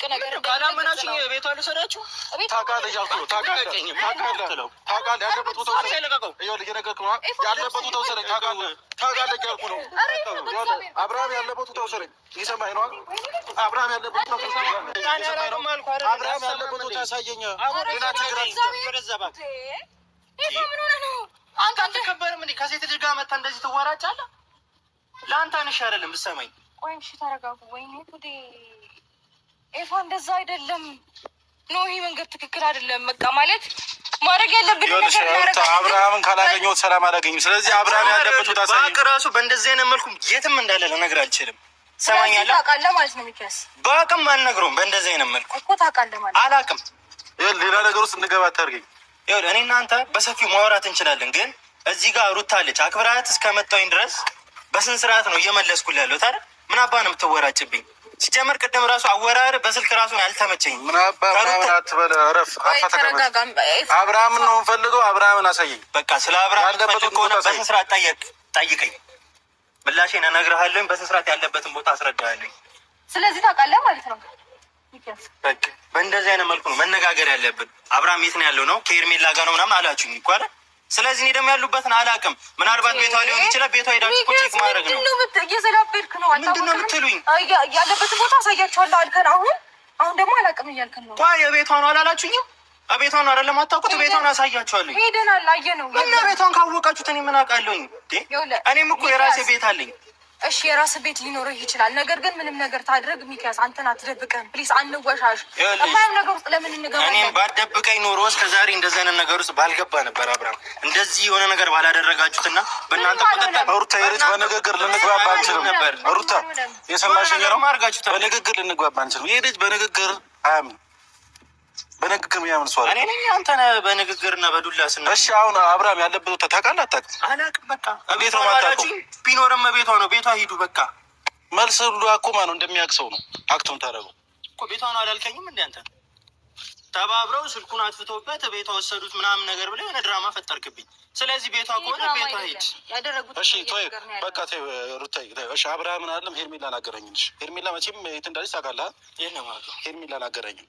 ነገር ካላመናችሁ ቤቷ ልሰዳችሁ ታውቃለህ እያልኩ ነው። ታውቃለህ ያለበት ቦታ ውሰደኝ። ታውቃለህ እያልኩ ነው። አብርሃም ያለበት ቦታ ውሰደኝ። እየሰማኸኝ ነው? አብርሃም ያለበት ቦታ ያሳየኝ። ሌላ ችግር አንተ አትከበርም እንዴ? ከሴት ልጅ ጋር መታ እንደዚህ ትወራጫለህ? ለአንተ አንሽ አይደለም ብትሰማኝ። ቆይ እሺ ተረጋጉ። ወይኔ ጉዴ ኤፋ እንደዛ አይደለም። ኖ ይሄ መንገድ ትክክል አይደለም። በቃ ማለት ማድረግ ያለብን ነገር አብርሃምን ካላገኘሁት ሰላም አላገኝም። ስለዚህ አብርሃም ያለበት ቦታ ሳይቅ ራሱ በእንደዚህ አይነት መልኩ የትም እንዳለ ልነግርህ አልችልም። ሰማኛለህ? ታውቃለህ ማለት ነው ሚኪያስ። በአቅም አልነግረውም። በእንደዚህ አይነት መልኩ እኮ ታውቃለህ ማለት አላውቅም። ሌላ ነገር ውስጥ እንድገባ አታድርገኝ። ይኸውልህ እኔ እናንተ በሰፊው ማውራት እንችላለን፣ ግን እዚህ ጋር ሩታ አለች። አክብራት እስከመጣሁኝ ድረስ በስንት ስርዓት ነው እየመለስኩልህ ያለሁት አይደል? ምን አባ ነው የምትወራጭብኝ? ሲጀመር ቅድም ራሱ አወራር በስልክ ራሱን አልተመቸኝም። ምን አባ ምናምን አትበል። እረፍ። አብርሃምን ነው የምፈልገው። አብርሃምን አሳየኝ። በቃ ስለ አብርሃም ያለበት ከሆነ በስንት ስርዓት ጠይቀኝ። ምላሼን እነግርሃለሁ። በስንት ስርዓት ያለበትን ቦታ አስረዳሃለሁ። ስለዚህ ታውቃለህ ማለት ነው። በቃ በእንደዚህ አይነት መልኩ ነው መነጋገር ያለብን። አብርሃም የት ነው ያለው ነው? ከኤርሜላ ጋር ነው ምናምን አላችሁኝ እኮ አይደል? ስለዚህ እኔ ደግሞ ያሉበትን አላውቅም። ምናልባት ቤቷ ሊሆን ይችላል። ቤቷ ሄዳችሁ እኮ ቼክ ማድረግ ነው። እየዘላበድክ ነው። ምንድን ነው የምትሉኝ? ያለበትን ቦታ አሳያችኋለሁ አልከን። አሁን ደግሞ አላውቅም እያልከን ነው። ቆይ የቤቷ ነው አላላችሁኝም? ቤቷ ነው አይደለም? አታውቁት? ቤቷን አሳያችኋለሁ። ሄደናል፣ አየነው። እና ቤቷን ካወቃችሁት እኔ ምን አውቃለሁኝ? እኔም እኮ የራሴ ቤት አለኝ። እሺ የራስህ ቤት ሊኖርህ ይችላል። ነገር ግን ምንም ነገር ታድርግ ሚኪያስ፣ አንተን አትደብቀን ፕሊዝ። አንወሻሽ። እማይም ነገር ውስጥ ለምን እንገባለን? እኔም ባትደብቀኝ ኖሮ እስከዛሬ እንደዚህ አይነት ነገር ውስጥ ባልገባ ነበር። አብርሃም እንደዚህ የሆነ ነገር ባላደረጋችሁትና በእናንተ ቁጥጥር ሩታ የልጅ በንግግር ልንግባባ አንችልም ነበር። ሩታ የሰማሽኝ ነው? ማርጋችሁ በንግግር ልንግባባ አንችልም። ይሄ ልጅ በንግግር አያምንም። በንግግር የሚያምን ሰው እኔ ነኝ። አንተ ነህ በንግግርና በዱላ ስና። እሺ አሁን አብርሃም ያለበት ቦታ ታውቃለህ አታውቅም? አላውቅም። በቃ እንዴት ነው የማታውቀው? ቢኖርም ቤቷ ነው። ቤቷ ሂዱ በቃ። መልስ ሁሉ አቁማ ነው እንደሚያውቅ ሰው ነው አክቶን ታደርገው እኮ። ቤቷ ነው አላልከኝም እንዴ አንተ? ተባብረው ስልኩን አጥፍተውበት ቤቷ ወሰዱት ምናምን ነገር ብለህ የሆነ ድራማ ፈጠርክብኝ። ስለዚህ ቤቷ ከሆነ ቤቷ ሂድ። እሺ ተወው በቃ ተወው ሩታዬ። እሺ አብርሃምን አይደለም ሄርሜላን አገናኝልሽ። ሄርሜላ መቼም የት እንዳለች ታውቃለህ? የት ነው ማለት ነው? ሄርሜላን አገናኝም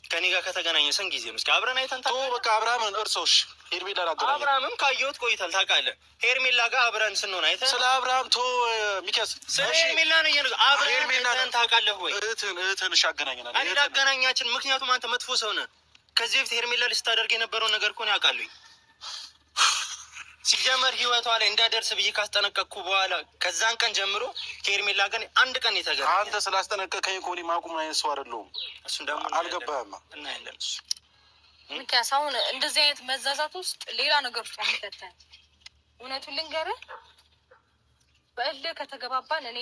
ከኔ ጋር ከተገናኘ ስንት ጊዜ ነው? እስኪ አብረን አይተን በቃ አብርሃምን እርሶሽ ሄርሜላ ላገናኝ። አብርሃምም ካየሁት ቆይታል ታውቃለህ። ሄርሜላ ጋር አብረን ስንሆን አይተን ስለ አብርሃም ሚኪያስ ስለ ሄርሜላ ነው እየነገ አብረን ሄርሜላን ታውቃለህ ወይ? እህትን እሺ አገናኘናል። እኔ ላገናኛችን ምክንያቱም አንተ መጥፎ ሰው ነህ። ከዚህ በፊት ሄርሜላ ልስታደርግ የነበረውን ነገር እኮ ነው ያውቃለሁ። ሲጀመር ህይወቷ ላይ እንዳደርስ ብዬ ካስጠነቀቅኩ በኋላ ከዛን ቀን ጀምሮ ከሄርሜላ ጋር አንድ ቀን የተገናኘ አንተ ስላስጠነቀቀኝ እኮ እኔ ማቁም አይነት ሰው አይደለሁም። እሱን ደግሞ አልገባህም እና ያለን እሱ ሚኪያስ አሁን እንደዚህ አይነት መዛዛት ውስጥ ሌላ ነገር ውስጥ የሚከተል እውነቱን ልንገርህ፣ በእልህ ከተገባባን እኔ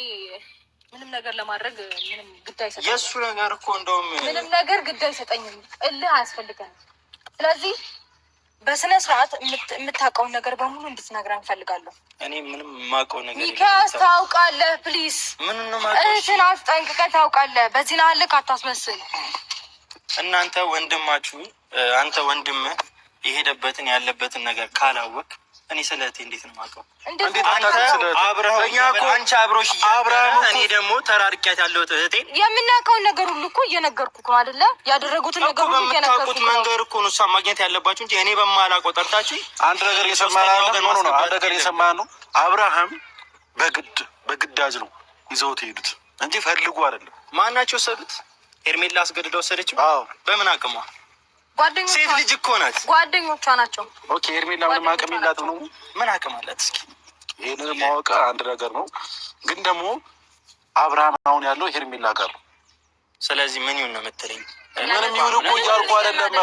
ምንም ነገር ለማድረግ ምንም ግድ አይሰጠኝም። የእሱ ነገር እኮ እንደውም ምንም ነገር ግድ አይሰጠኝም። እልህ አያስፈልገንም። ስለዚህ በስነ ስርዓት የምታውቀውን ነገር በሙሉ እንድትነግረን እንፈልጋለሁ። እኔ ምንም የማውቀው ነገር ሚኪያስ ታውቃለህ፣ ፕሊዝ ምን ነው ማውቀው? እህትን አስጠንቅቀህ ታውቃለህ። በዚህ ናል አታስመስል። እናንተ ወንድማችሁ አንተ ወንድም የሄደበትን ያለበትን ነገር ካላወቅ እኔ ስለ እህቴ እንዴት ነው የማውቀው? አንቺ አብሮሽ እኔ ደግሞ ተራርቂያት ያለሁት እህቴን የምናውቀውን ነገር ሁሉ እኮ እየነገርኩህ ነው አይደለ? ያደረጉትን ነገር ሁሉ እየነገርኩት መንገር እኮ ነው እሷን ማግኘት ያለባችሁ እንጂ እኔ በማላውቀው ጠርታችሁ አንድ ነገር እየሰማን ነው። አንድ ነገር እየሰማን ነው። አብርሃም በግዳጅ ነው ይዘውት ሄዱት እንጂ ፈልጉ አይደለም። ማናቸው ወሰዱት? ሄርሜላ አስገድደው ወሰደችው። በምን አቅሟ? ጓደኞቿ ሴት ልጅ እኮ ናት። ጓደኞቿ ናቸው። ኦኬ ሄርሜላ ምንም አቅም የላትም ነው? ምን አቅም አላት? እስኪ ይሄንን ማወቅ አንድ ነገር ነው። ግን ደግሞ አብርሃም አሁን ያለው ሄርሜላ ጋር ነው። ስለዚህ ምን ይሁን ነው የምትለኝ? ምንም ይሁን እኮ እያልኩ አይደለም።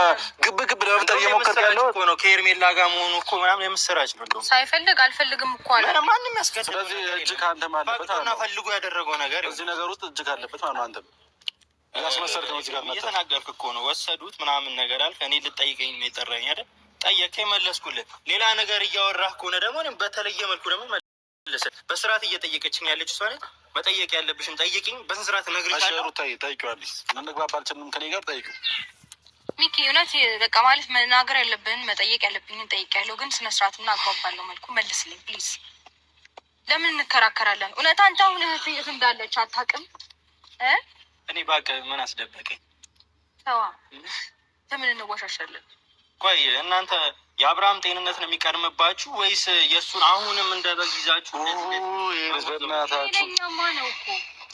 ግብ ለመፍጠር እየሞከርክ ያለው እኮ ነው። ከሄርሜላ ጋር መሆኑ እኮ ምናምን የምስራች ነው። እንደውም ሳይፈልግ አልፈልግም እኮ አለ። ማንም ያስገድድ። ስለዚህ እጅ ከአንተ ማለበት እና ፈልጎ ያደረገው ነገር እዚህ ነገር ውስጥ እጅ ካለበት ማለት ነው። አንተም ያስመሰልክ ነው። እዚህ ጋር መጣ እየተናገርክ እኮ ነው። ወሰዱት ምናምን ነገር አልክ። እኔ ልጠይቀኝ ነው የጠራኝ አይደል? ጠየቀኝ፣ መለስኩልህ። ሌላ ነገር እያወራህ ከሆነ ደግሞ እኔም በተለየ መልኩ ደግሞ መለሰ። በስርዓት እየጠየቀችኝ ያለች እሷ ነች። መጠየቅ ያለብሽን ጠይቂኝ፣ በስንት ስርዓት እነግርሻለሁ። ጠይቂዋለሽ። መግባባት አልችልም ከኔ ጋር ጠይቂው። ሚኪ እውነት በቃ ማለት መናገር ያለብን መጠየቅ ያለብኝን ጠይቄያለሁ፣ ግን ስነ ስርዓትና አግባብ ባለው መልኩ መልስልኝ ፕሊዝ። ለምን እንከራከራለን? እውነት አንተ አሁን እህት እንዳለች አታውቅም? እኔ ባውቅ ምን አስደበቀኝ? ተዋ ለምን እንወሻሻለን? ቆይ እናንተ የአብርሃም ጤንነት ነው የሚቀድምባችሁ ወይስ የእሱን አሁንም እንደበግ ይዛችሁ? በእናታችሁ ነው እኮ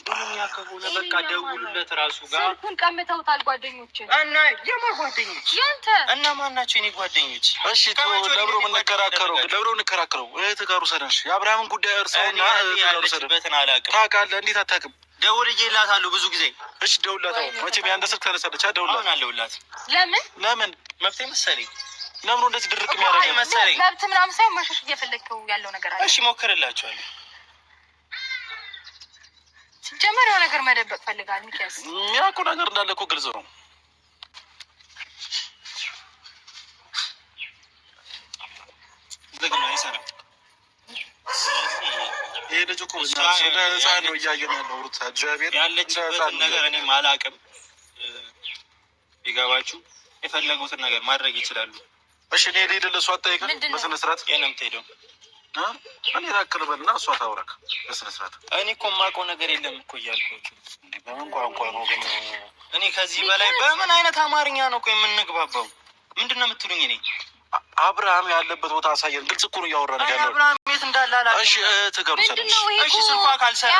ዱንያ ከሆነ በቃ ደውሉለት ራሱ ጋር ስልኩን ቀምተውታል ጓደኞች እና የማን ጓደኞች? ያንተ እና ማን ናቸው የኔ ጓደኞች? እሺ ደብሮ የምንከራከረው እህት ጋር ውሰደን። የአብርሃምን ጉዳይ እርሳውና ያለችበትን አላውቅም። ታውቃለህ? እንዴት አታውቅም? ደውዬላታለሁ ብዙ ጊዜ። እሺ ደውልላታው። መቼም ያንተ ስልክ ተነሳለች። ደውልላት አለውላት። ለምን መብቴ መሰለኝ። ለምን እንደዚህ ድርቅ የሚያደርገው መሰለኝ? መብት ምናምን ሳይሆን መሸሽ እየፈለግከው ያለው ነገር አለ። እሺ ሞክርላችኋለሁ። ሲጀመር የሆነ ነገር መደበቅ ፈልጋል። ሚኪያስ የሚያውቀው ነገር እንዳለ እኮ ግልጽ ነው። ይሄ ልጅ እኮ ህፃን ነው እያየን ያለው ሩት እግዚአብሔር ያለችበትን ነገር እኔም አላውቅም። ቢገባችሁ የፈለጉትን ነገር ማድረግ ይችላሉ። እሺ እኔ ልሄድልህ፣ እሷ አትጠይቅም? በስነ ስርዓት የት ነው የምትሄደው? እኔ ራክል በልና እሷ ታውራክ በስነ ስርዓት። እኔ እኮ የማውቀው ነገር የለም እኮ እያልኩህ። በምን ቋንቋ ነው ግን? እኔ ከዚህ በላይ በምን አይነት አማርኛ ነው እኮ የምንግባባው? ምንድን ነው የምትሉኝ? እኔ አብርሃም ያለበት ቦታ አሳየን። ግልጽ እኮ ነው እያወራን ያለው። አብርሃም ቤት እንዳለ አላውቅም። እሺ ትገሩ ሰለሽ። እሺ ስልኳ ካልሰራ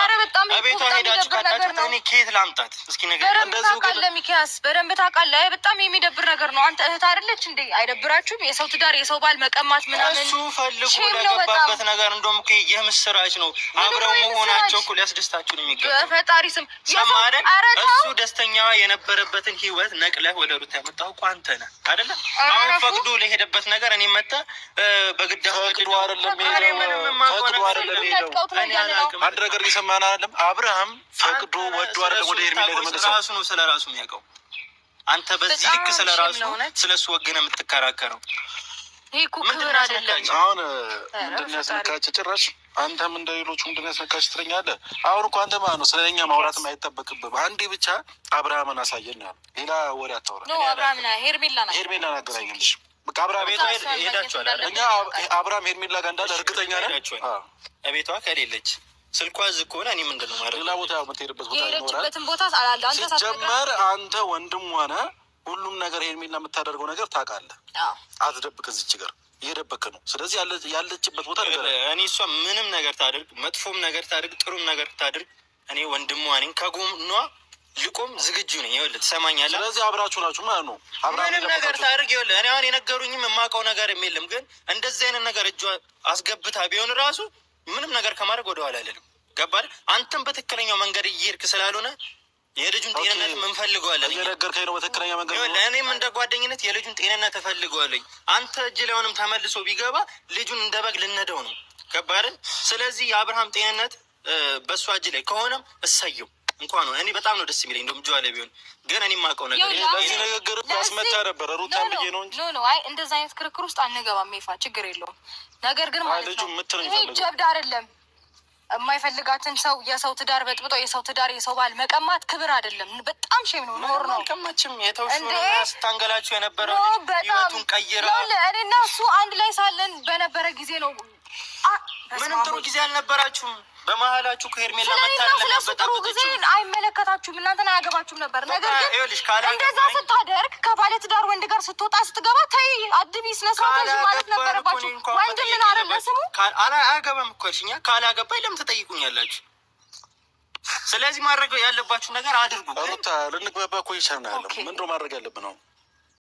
ቤቷ ሄዳችሁ ካጣችሁት እኔ ከየት ላምጣት? እስኪ ነገር እንደዚህ ታውቃለህ ሚኪያስ፣ በደንብ ታውቃለህ። በጣም የሚደብር ነገር ነው። አንተ እህት አይደለች እንዴ? አይደብራችሁም? የሰው ትዳር የሰው ባል መቀማት ምናምን እሱ ፈልጎ ለገባበት ነገር እንደውም እኮ የምስራች ነው። አብረው መሆናቸው እኮ ሊያስደስታችሁ ነው የሚገባው። በፈጣሪ ስም ሰማረን። እሱ ደስተኛ የነበረበትን ህይወት ነቅለህ ወደ ሩት ያመጣው እኮ አንተ ነህ አይደለ? አሁን ፈቅዶ ለሄደበት ነገር እኔ መጣ በግዳ ፈቅዶ አይደለም አንድ ነገር እየሰማን አይደለም። አብርሃም ፈቅዶ ወዶ አይደለም ወደ ሄርሜላ የተመለሰው። ራሱ ነው ስለራሱ የሚያውቀው። አንተ በዚህ ልክ ስለራሱ ስለሱ ወገነ የምትከራከረው ይሄ እኮ ክብር አይደለም። አሁን ምንድን ያስነካች? ጭራሽ አንተም እንደ ሌሎቹ ምንድን ያስነካች ትለኛለህ? አሁን እኮ አንተ ማለት ነው ስለኛ ማውራትም አይጠበቅብህም። አንዴ ብቻ አብርሃምን አሳየን ያለው ሌላ ወሬ አታውራ። ነው አብርሃምና ሄርሜላን አገናኘንሽ። በቃ አብርሃም ቤት ሄዳችኋል አይደል? እኛ አብርሃም ሄርሜላ ጋር እንዳለ እርግጠኛ ነን። ቤቷ ከሌለች ስልኳ እዚህ ከሆነ እኔ ምንድን ነው ማድረግ? ሌላ ቦታ የምትሄድበት ቦታ የሄደችበትን ቦታ ሲጀመር አንተ ወንድም ሆነ ሁሉም ነገር ሄርሜላ የምታደርገው ነገር ታውቃለህ። አትደብቅ፣ እዚች ጋር እየደበክ ነው። ስለዚህ ያለችበት ቦታ ነገር እኔ እሷ ምንም ነገር ታድርግ፣ መጥፎም ነገር ታድርግ፣ ጥሩም ነገር ታድርግ፣ እኔ ወንድሟ ነኝ። ከጎኗ ልቆም ዝግጁ ነኝ። ይኸውልህ ትሰማኛለህ? ስለዚህ አብራችሁ ናችሁ ማለት ነው። ምንም ነገር ታድርግ። ይኸውልህ እኔ አሁን የነገሩኝም የማውቀው ነገር የለም፣ ግን እንደዚህ አይነት ነገር እጇ አስገብታ ቢሆን ራሱ ምንም ነገር ከማድረግ ወደኋላ አይደለም። ገባህ? አንተም በትክክለኛው መንገድ እየሄድክ ስላልሆነ የልጁን ጤንነት እንፈልገዋለን። እየነገርከኝ ነው በትክክለኛ መንገድ። እኔም እንደ ጓደኝነት የልጁን ጤንነት እፈልገዋለኝ። አንተ እጅ ላይ አሁንም ተመልሶ ቢገባ ልጁን እንደ በግ ልነደው ነው። ገባህ? ስለዚህ የአብርሃም ጤንነት በእሷ እጅ ላይ ከሆነም እሰየው እንኳን ነው። እኔ በጣም ነው ደስ የሚለኝ። እንደውም ጆዋ ላይ ቢሆን ግን እኔ የማውቀው ነገር በዚህ ንግግር ያስመታ ነበረ ሩታን ብዬ ነው እንጂ አይ እንደዛ አይነት ክርክር ውስጥ አንገባም። ይፋ ችግር የለውም። ነገር ግን ማለት ነው ይሄ ጀብድ አይደለም። የማይፈልጋትን ሰው የሰው ትዳር በጥብጦ የሰው ትዳር የሰው ባል መቀማት ክብር አይደለም። በጣም ሼም ነው፣ ኖር ነው። ቀማችም የተውሽና ስታንገላችሁ የነበረው ህይወቱን ቀይራ እኔና እሱ አንድ ላይ ሳለን በነበረ ጊዜ ነው። ምንም ጥሩ ጊዜ አልነበራችሁም። በመሀላችሁ ከሄርሜላ ጥሩ ጊዜ አይመለከታችሁም፣ እናንተን አያገባችሁም ነበር። ነገር ግን እንደዛ ስታደርግ ከባለ ትዳር ወንድ ጋር ስትወጣ ስትገባ ተይ አድቢ ስነስርዓት ማለት ነበረባችሁ። ወንድ ምን አረለ ስሙ አያገባም እኮ እኛ ካላገባኝ ለምን ትጠይቁኛላችሁ? ስለዚህ ማድረግ ያለባችሁ ነገር አድርጉ። ሩታ ልንግባባ እኮ ይቻላል። ምንድነው ማድረግ ያለብን ነው?